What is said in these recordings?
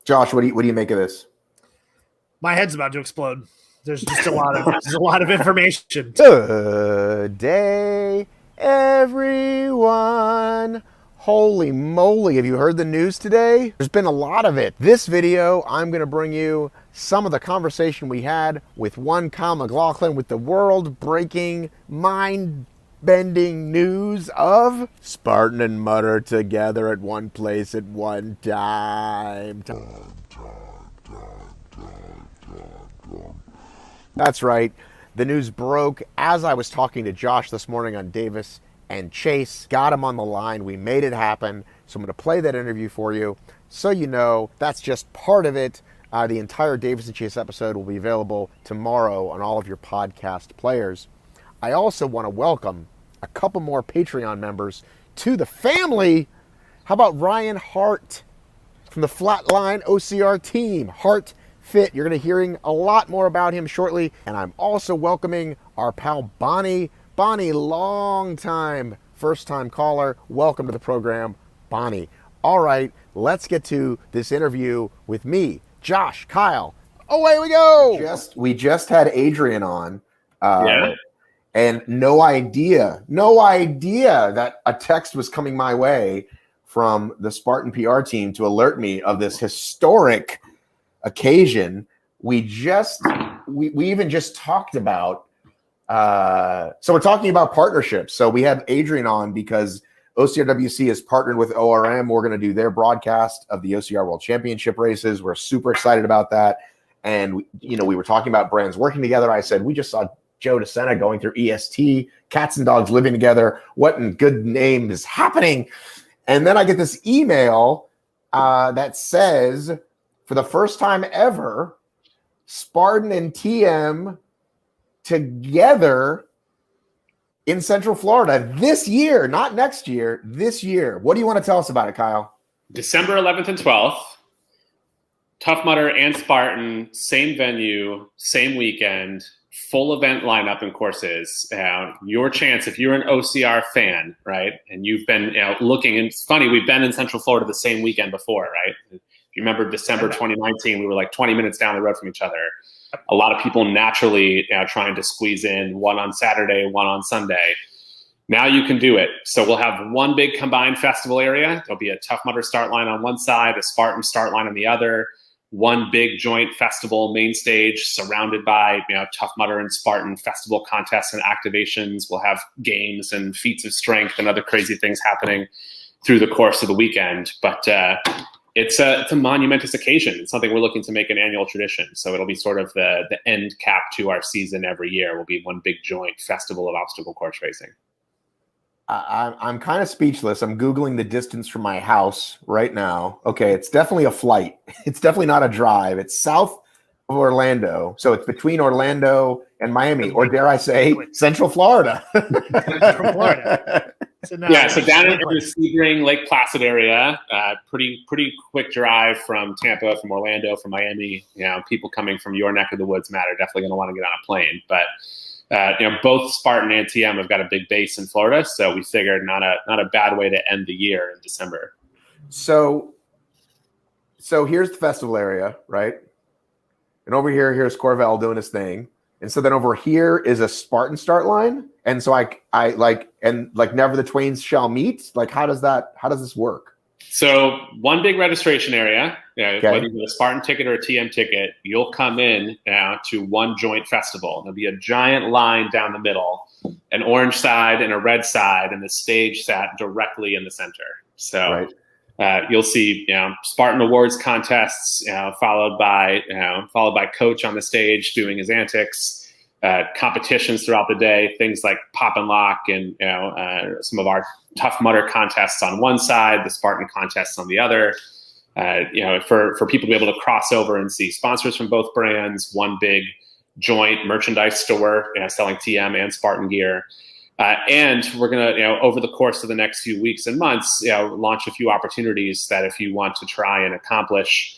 Josh, what do you make of this? My head's about to explode. There's just a lot of information. Good day, everyone. Holy moly, have you heard the news today? There's been a lot of it. This video, I'm going to bring you some of the conversation we had with one Kyle McLaughlin with the world-breaking, mind-bending news of Spartan and Mutter together at one place at one time. That's right. The news broke as I was talking to Josh this morning on Davis and Chase. Got him on the line. We made it happen. So I'm going to play that interview for you so you know that's just part of it. The entire Davis and Chase episode will be available tomorrow on all of your podcast players. I also want to welcome a couple more Patreon members to the family. How about Ryan Hart from the Flatline OCR team? Hart Fit. You're going to be hearing a lot more about him shortly. And I'm also welcoming our pal Bonnie. Bonnie, long time, first time caller. Welcome to the program, Bonnie. All right, let's get to this interview with me, Josh, Kyle. Away we go. We just had Adrian on. And no idea that a text was coming my way from the Spartan PR team to alert me of this historic occasion. We even just talked about so we're talking about partnerships. So we had Adrian on because OCRWC has partnered with ORM. We're going to do their broadcast of the OCR World Championship races. We're super excited about that. And we were talking about brands working together. I said we just saw Joe DeSena going through EST, cats and dogs living together. What in good name is happening? And then I get this email that says, for the first time ever, Spartan and TM together in Central Florida this year, not next year, this year. What do you want to tell us about it, Kyle? December 11th and 12th, Tough Mudder and Spartan, same venue, same weekend, full event lineup and courses. Your chance, if you're an OCR fan, right, and you've been looking, and it's funny, we've been in Central Florida the same weekend before, right? If you remember December 2019, we were like 20 minutes down the road from each other. A lot of people naturally trying to squeeze in one on Saturday, one on Sunday. Now you can do it. So we'll have one big combined festival area. There'll be a Tough Mudder start line on one side, a Spartan start line on the other, one big joint festival main stage surrounded by Tough Mudder and Spartan festival contests and activations. We'll have games and feats of strength and other crazy things happening through the course of the weekend. But it's a monumentous occasion. It's something we're looking to make an annual tradition. So it'll be sort of the end cap to our season every year. Will be one big joint festival of obstacle course racing. I'm kind of speechless. I'm Googling the distance from my house right now. Okay, it's definitely a flight. It's definitely not a drive. It's south of Orlando. So it's between Orlando and Miami, or dare I say, Central Florida. Central Florida. So down in the Sebring, Lake Placid area, pretty quick drive from Tampa, from Orlando, from Miami. People coming from your neck of the woods, Matt, are definitely going to want to get on a plane. But both Spartan and TM have got a big base in Florida, so we figured not a bad way to end the year in December. So here's the festival area, right? And over here's Corvell doing his thing. And so then over here is a Spartan start line. And so I never the twains shall meet. Like, how does this work? So one big registration area, whether you get a Spartan ticket or a TM ticket, you'll come in to one joint festival. There'll be a giant line down the middle, an orange side and a red side, and the stage sat directly in the center. So you'll see, Spartan awards contests, followed by Coach on the stage doing his antics. Competitions throughout the day, things like pop and lock, and some of our Tough Mudder contests on one side, the Spartan contests on the other. For people to be able to cross over and see sponsors from both brands, one big joint merchandise store selling TM and Spartan gear. And we're going to, over the course of the next few weeks and months, launch a few opportunities that if you want to try and accomplish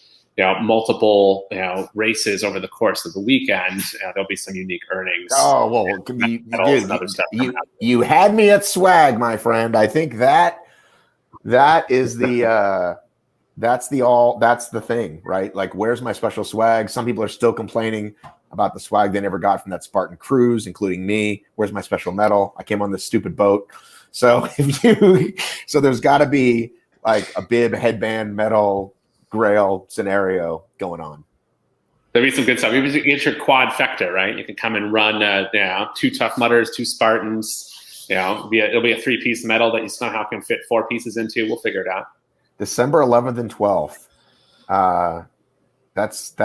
multiple races over the course of the weekend, there'll be some unique earnings. Oh, well, you had me at swag, my friend. I think that is the That's the thing, right? Like, where's my special swag? Some people are still complaining about the swag they never got from that Spartan cruise, including me. Where's my special medal? I came on this stupid boat. So so there's got to be like a bib, headband, medal, grail scenario going on. There'll be some good stuff. You get your quadfecta, right? You can come and run, 2 Tough Mudders, 2 Spartans. It'll be a 3-piece medal that you somehow can fit 4 pieces into. We'll figure it out. December 11th and 12th. That's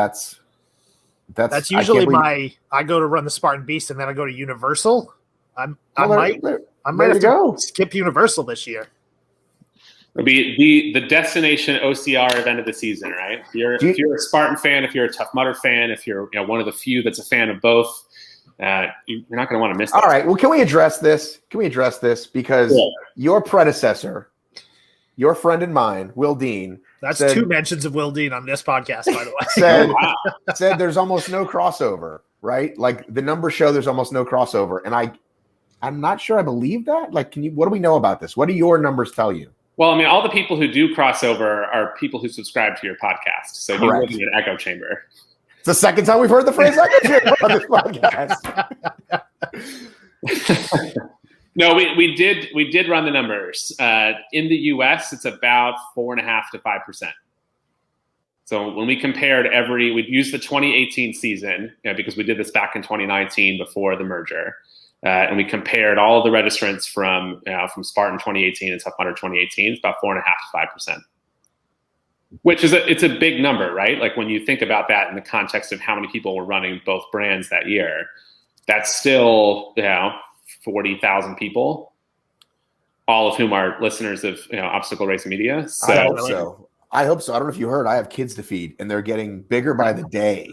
usually I go to run the Spartan Beast and then I go to Universal. I might have to skip Universal this year. It'll be the destination OCR event of the season, right? If you're a Spartan fan, if you're a Tough Mudder fan, if you're one of the few that's a fan of both, you're not going to want to miss that. All right. Well, can we address this? Because your predecessor, your friend and mine, Will Dean. That's 2 mentions of Will Dean on this podcast, by the way. said there's almost no crossover, right? Like the numbers show there's almost no crossover. And I'm not sure I believe that. Like, what do we know about this? What do your numbers tell you? Well, I mean, all the people who do crossover are people who subscribe to your podcast. So you live in an echo chamber. It's the second time we've heard the phrase echo chamber on this podcast. No, we did run the numbers. In the US, it's about 4.5 to 5%. So when we compared we'd used the 2018 season, because we did this back in 2019 before the merger. And we compared all of the registrants from Spartan 2018 and Tough Mudder 2018. It's about 4.5 to 5%, which is it's a big number, right? Like when you think about that in the context of how many people were running both brands that year, that's still 40,000 people, all of whom are listeners of Obstacle Racing Media. So, I hope so. I don't know if you heard. I have kids to feed, and they're getting bigger by the day.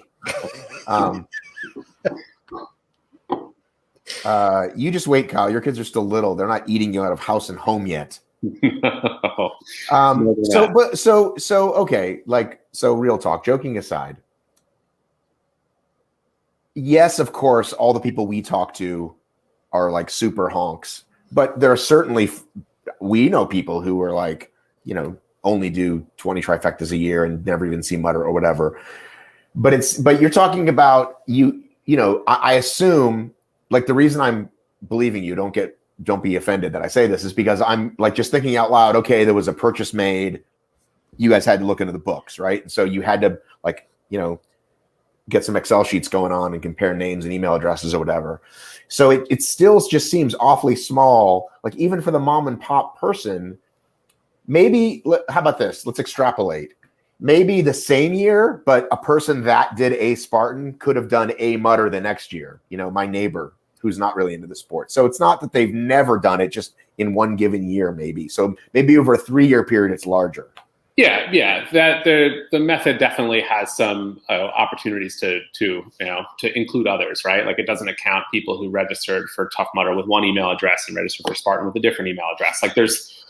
You just wait, Kyle. Your kids are still little. They're not eating you out of house and home yet. Okay. So real talk, joking aside. Yes, of course, all the people we talk to are like super honks, but there are certainly, we know people who are like, only do 20 trifectas a year and never even see Mudder or whatever. But you're talking about I assume, like, the reason I'm believing you, don't be offended that I say this, is because I'm like just thinking out loud. Okay, there was a purchase made. You guys had to look into the books, right? And so you had to get some Excel sheets going on and compare names and email addresses or whatever. So it still just seems awfully small. Like, even for the mom and pop person, maybe, how about this? Let's extrapolate. Maybe the same year, but a person that did a Spartan could have done a Mudder the next year. My neighbor who's not really into the sport. So it's not that they've never done it, just in one given year, maybe. So maybe over a 3-year period, it's larger. Yeah. That the method definitely has some opportunities to include others, right? Like, it doesn't account people who registered for Tough Mudder with one email address and registered for Spartan with a different email address. Like, there's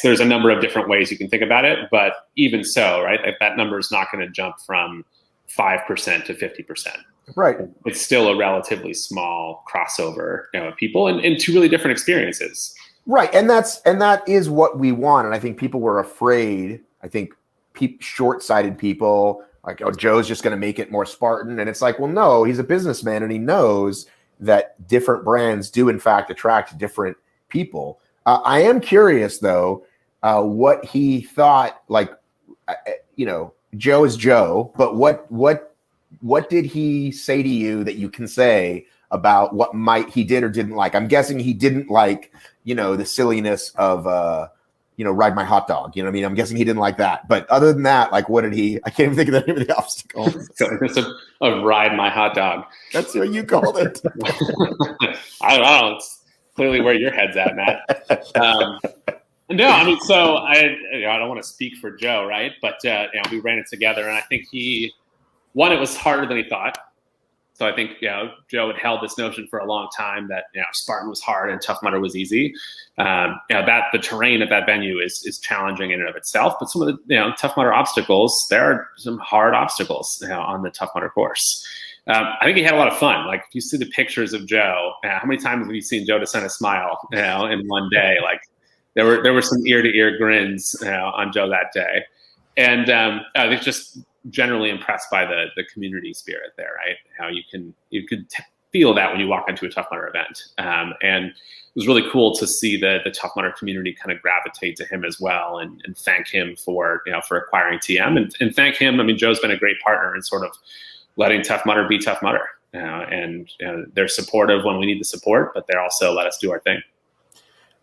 a number of different ways you can think about it, but even so, right? Like, that number is not going to jump from 5% to 50%. Right. It's still a relatively small crossover, of people and 2 really different experiences. Right, and that is what we want. And I think people were afraid. I think short-sighted people, like, oh, Joe's just going to make it more Spartan. And it's like, well, no, he's a businessman, and he knows that different brands do, in fact, attract different people. I am curious, though, what he thought. Like, Joe is Joe, but what did he say to you that you can say about what he did or didn't like? I'm guessing he didn't like, the silliness of, ride my hot dog. You know what I mean? I'm guessing he didn't like that. But other than that, like, what did he? I can't even think of the name of the obstacle. It's a ride my hot dog. That's what you called it. I don't know. It's clearly where your head's at, Matt. No, I mean, so I don't want to speak for Joe, right? But we ran it together, and I think it was harder than he thought. So I think Joe had held this notion for a long time that Spartan was hard and Tough Mudder was easy. That the terrain at that venue is challenging in and of itself, but some of the Tough Mudder obstacles, there are some hard obstacles on the Tough Mudder course. I think he had a lot of fun. Like, if you see the pictures of Joe, how many times have you seen Joe Descent a smile in one day? Like, there were some ear to ear grins on Joe that day. And I think just generally impressed by the community spirit there, right? How you could feel that when you walk into a Tough Mudder event. And it was really cool to see the Tough Mudder community kind of gravitate to him as well and thank him for acquiring TM and thank him. I mean, Joe's been a great partner in sort of letting Tough Mudder be Tough Mudder. And they're supportive when we need the support, but they also let us do our thing.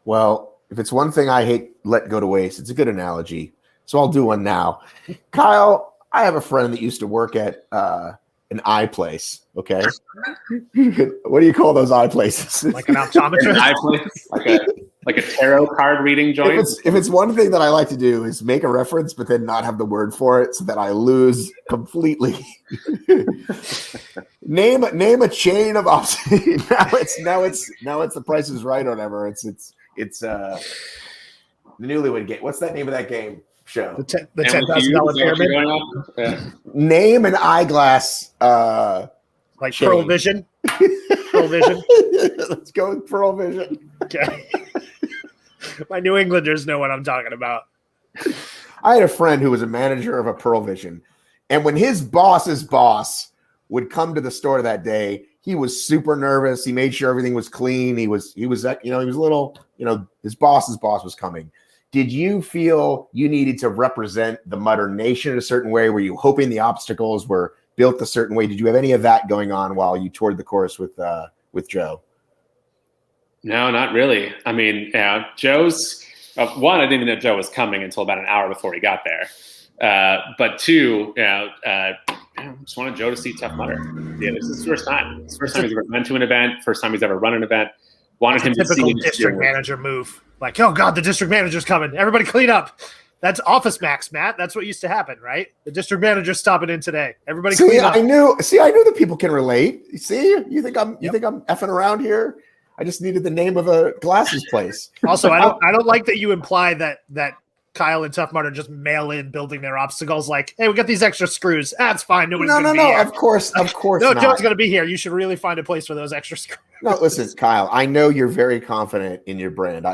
Well, if it's one thing I hate let go to waste, it's a good analogy. So I'll do one now. Kyle, I have a friend that used to work at an eye place. Okay. What do you call those eye places? Like an optometrist? An eye place? Like a tarot card reading joint? If it's one thing that I like to do is make a reference, but then not have the word for it so that I lose completely. Name a chain of now it's the Price is Right or whatever. It's the Newlywed Game. What's that name of that game show? The $10,000 pyramid. Yeah. Name an eyeglass. Like chain. Pearl Vision. Pearl Vision. Let's go with Pearl Vision. Okay. My New Englanders know what I'm talking about. I had a friend who was a manager of a Pearl Vision, and when his boss's boss would come to the store that day, he was super nervous. He made sure everything was clean. He was he was a little, his boss's boss was coming. Did you feel you needed to represent the Mudder Nation in a certain way? Were you hoping the obstacles were built a certain way? Did you have any of that going on while you toured the course with Joe? No, not really. I mean, Joe's one, I didn't even know Joe was coming until about an hour before he got there. But two, I just wanted Joe to see Tough Mudder. Yeah, this is his first time. It's the first time he's ever been to an event. First time he's ever run an event. Wanted him to see. Typical district manager move. Like, oh god, the district manager's coming. Everybody clean up. That's Office Max, Matt. That's what used to happen, right? The district manager's stopping in today. Everybody clean up. I knew that people can relate. See, you think I'm effing around here? I just needed the name of a glasses place. Also, I don't like that you imply that Kyle and Tough Mudder just mail in building their obstacles. Like, hey, we got these extra screws. That's fine. Nobody's going to be here. Of course. No, not. Joe's going to be here. You should really find a place for those extra screws. No, listen, Kyle. I know you're very confident in your brand.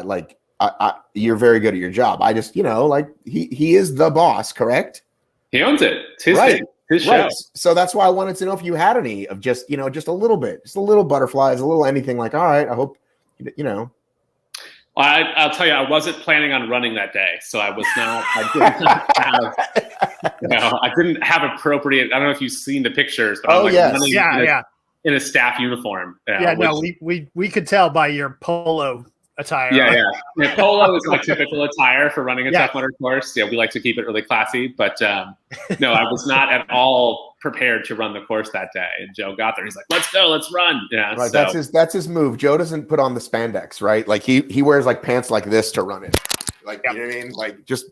You're very good at your job. I just, he is the boss, correct? He owns it. It's his right. thing. His show. Right. So that's why I wanted to know if you had any of just a little bit, just a little butterflies, a little anything. Like, all right, I hope, I'll tell you, I wasn't planning on running that day, so I was not. I didn't have appropriate. I don't know if you've seen the pictures, but yes. In a staff uniform. We could tell by your polo attire. Yeah, polo is like typical attire for running a Tough Mudder course. Yeah, we like to keep it really classy, but no, I was not at all prepared to run the course that day. And Joe got there. He's like, "Let's go, let's run." Yeah, right. So. That's his move. Joe doesn't put on the spandex, right? Like he wears like pants like this to run it. Like you know what I mean? Like just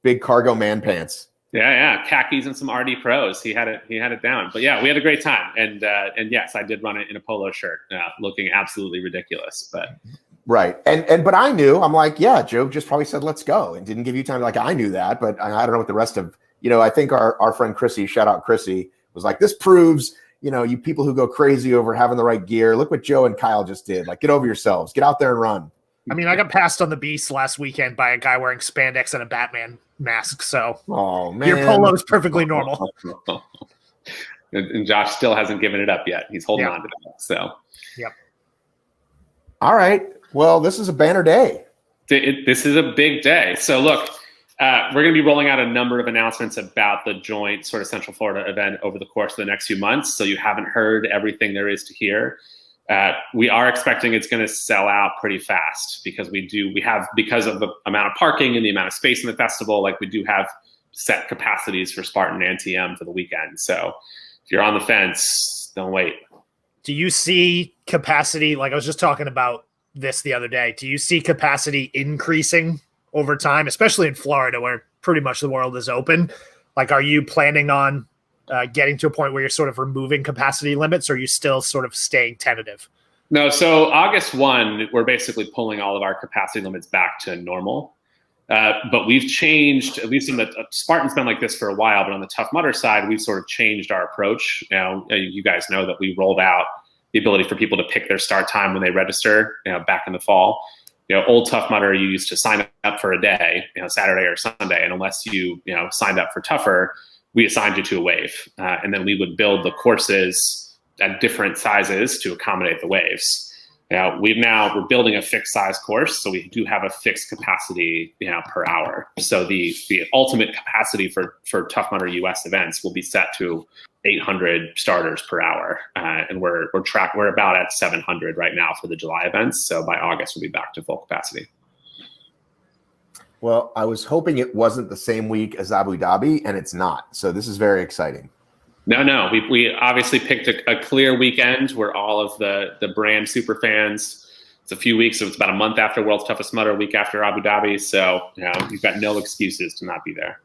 big cargo man pants. Yeah, khakis and some RD Pros. He had it down. But yeah, we had a great time. And yes, I did run it in a polo shirt, looking absolutely ridiculous. But right. But I knew. I'm like, yeah, Joe just probably said let's go and didn't give you time. Like I knew that, but I don't know what the rest of I think our friend Chrissy, shout out Chrissy, was like, this proves you people who go crazy over having the right gear. Look what Joe and Kyle just did. Like, get over yourselves. Get out there and run. I mean, I got passed on the Beast last weekend by a guy wearing spandex and a Batman mask. So, oh man, your polo is perfectly normal. And Josh still hasn't given it up yet. He's holding on to that. So, yep. All right. Well, this is a banner day. This is a big day. So, look, we're going to be rolling out a number of announcements about the joint sort of Central Florida event over the course of the next few months. So, you haven't heard everything there is to hear. We are expecting it's going to sell out pretty fast because because of the amount of parking and the amount of space in the festival, like we do have set capacities for Spartan and TM for the weekend. So if you're on the fence, don't wait. Do you see capacity? Like I was just talking about this the other day. Do you see capacity increasing over time, especially in Florida where pretty much the world is open? Like, are you planning on getting to a point where you're sort of removing capacity limits, or are you still sort of staying tentative? No, so August 1, we're basically pulling all of our capacity limits back to normal. But we've changed, at least in the Spartan's been like this for a while, but on the Tough Mudder side, we've sort of changed our approach. You guys know that we rolled out the ability for people to pick their start time when they register, back in the fall. Old Tough Mudder, you used to sign up for a day, Saturday or Sunday, and unless you signed up for Tougher, we assigned you to a wave, and then we would build the courses at different sizes to accommodate the waves. We're building a fixed size course, so we do have a fixed capacity, per hour. So the ultimate capacity for Tough Mudder US events will be set to 800 starters per hour, and we're about at 700 right now for the July events. So by August, we'll be back to full capacity. Well, I was hoping it wasn't the same week as Abu Dhabi, and it's not. So this is very exciting. No. We obviously picked a clear weekend where all of the brand super fans. It's a few weeks, so it's about a month after World's Toughest Mudder, a week after Abu Dhabi. So you've got no excuses to not be there.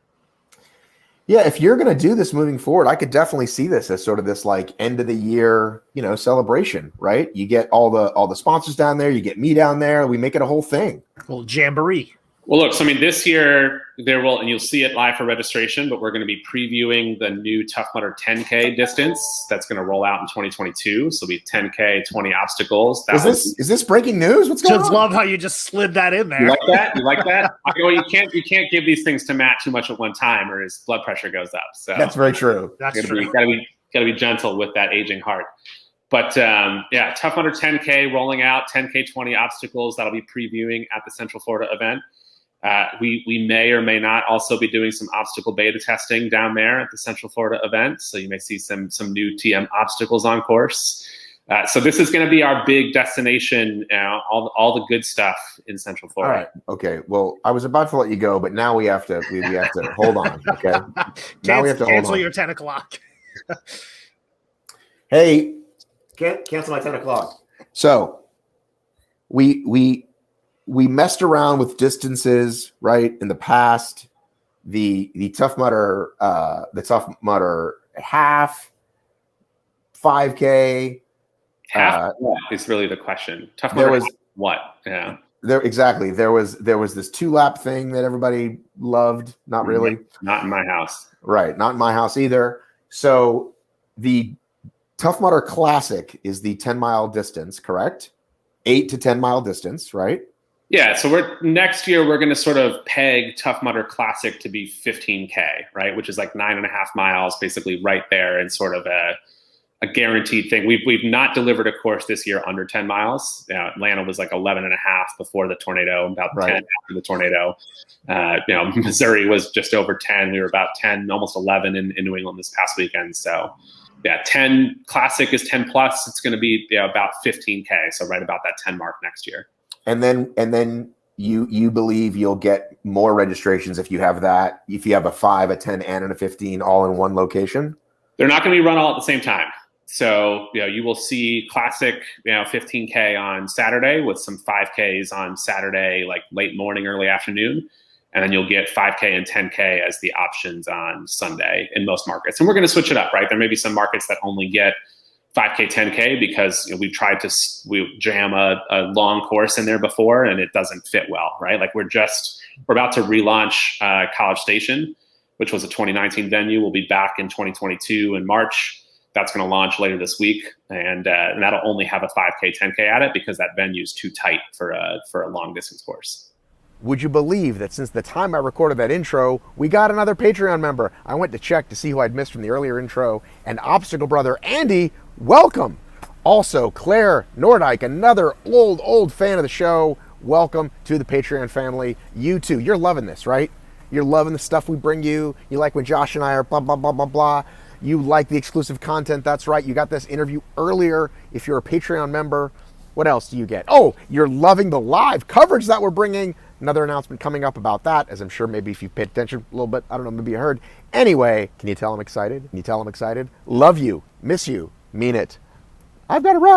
Yeah, if you're going to do this moving forward, I could definitely see this as sort of this like end of the year, celebration, right? You get all the sponsors down there, you get me down there, we make it a whole thing. A little jamboree. Well, look, so this year there will, and you'll see it live for registration, but we're going to be previewing the new Tough Mudder 10K distance that's going to roll out in 2022. So it'll be 10K, 20 obstacles. Is this breaking news? What's going on? Just love how you just slid that in there. You like that? You like that? You can't give these things to Matt too much at one time, or his blood pressure goes up. So that's very true. That's true. Gotta be gentle with that aging heart. But Tough Mudder 10K rolling out, 10K 20 obstacles that'll be previewing at the Central Florida event. We may or may not also be doing some obstacle beta testing down there at the Central Florida event. So you may see some new TM obstacles on course. So this is going to be our big destination, all the good stuff in Central Florida. All right. Okay. Well, I was about to let you go, but now we have to hold on. Okay. Now we have to cancel your 10 o'clock. Hey, can't cancel my 10 o'clock. So we messed around with distances, right? In the past, the Tough Mudder half, 5K. Half what is really the question. Tough Mudder what? Yeah. There exactly. There was this 2-lap thing that everybody loved. Not really. Not in my house. Right. Not in my house either. So the Tough Mudder Classic is the 10-mile distance, correct? 8 to 10 mile distance, right? Yeah, so next year we're going to sort of peg Tough Mudder Classic to be 15K, right? Which is like 9.5 miles, basically right there, and sort of a guaranteed thing. We've not delivered a course this year under 10 miles. Atlanta was like 11.5 before the tornado, about 10 after the tornado. Missouri was just over 10. We were about 10, almost 11 in New England this past weekend. So 10 Classic is 10 plus. It's going to be about 15K, so right about that 10 mark next year. And then you believe you'll get more registrations if you have a 5, a 10, and a 15 all in one location? They're not going to be run all at the same time. So, you will see Classic, 15K on Saturday with some 5Ks on Saturday, like late morning, early afternoon. And then you'll get 5K and 10K as the options on Sunday in most markets. And we're going to switch it up, right? There may be some markets that only get 5K, 10K because we've tried to jam a long course in there before and it doesn't fit well, right? Like we're about to relaunch College Station, which was a 2019 venue. We'll be back in 2022 in March. That's going to launch later this week, and that'll only have a 5K, 10K at it because that venue is too tight for a long distance course. Would you believe that since the time I recorded that intro, we got another Patreon member? I went to check to see who I'd missed from the earlier intro, and Obstacle Brother Andy, welcome. Also, Claire Nordyke, another old fan of the show, welcome to the Patreon family. You too, you're loving this, right? You're loving the stuff we bring you. You like when Josh and I are blah, blah, blah, blah, blah. You like the exclusive content, that's right. You got this interview earlier if you're a Patreon member. What else do you get? Oh, you're loving the live coverage that we're bringing. Another announcement coming up about that, as I'm sure maybe if you paid attention a little bit, I don't know, maybe you heard. Anyway, can you tell I'm excited? Can you tell I'm excited? Love you, miss you, mean it. I've got to run.